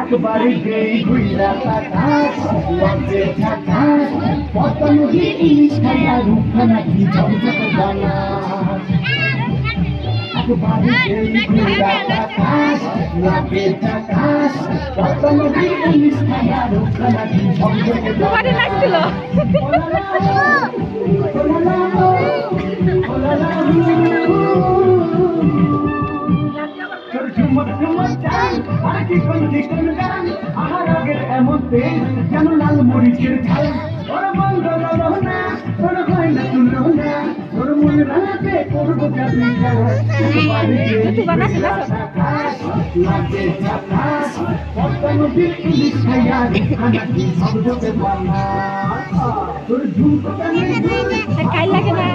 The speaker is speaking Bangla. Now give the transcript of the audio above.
একবারে গেই ঘুইরা তাকাস লজ্জে ঝাকাস পদ্মা নদী ইলিশ খাইয়া রূপা নাকি ঝকঝক জানা একবারে গেই ঘুইরা তাকাস লজ্জে ঝাকাস পদ্মা নদী ইলিশ খাইয়া রূপা নাকি ঝকঝক জানা যেন লাল মরিচের ঝাল তোর বন্ধ না তোর হয় না তুলো না তোর মনে রাখতে করবো তোর ঝুমকো লাগে না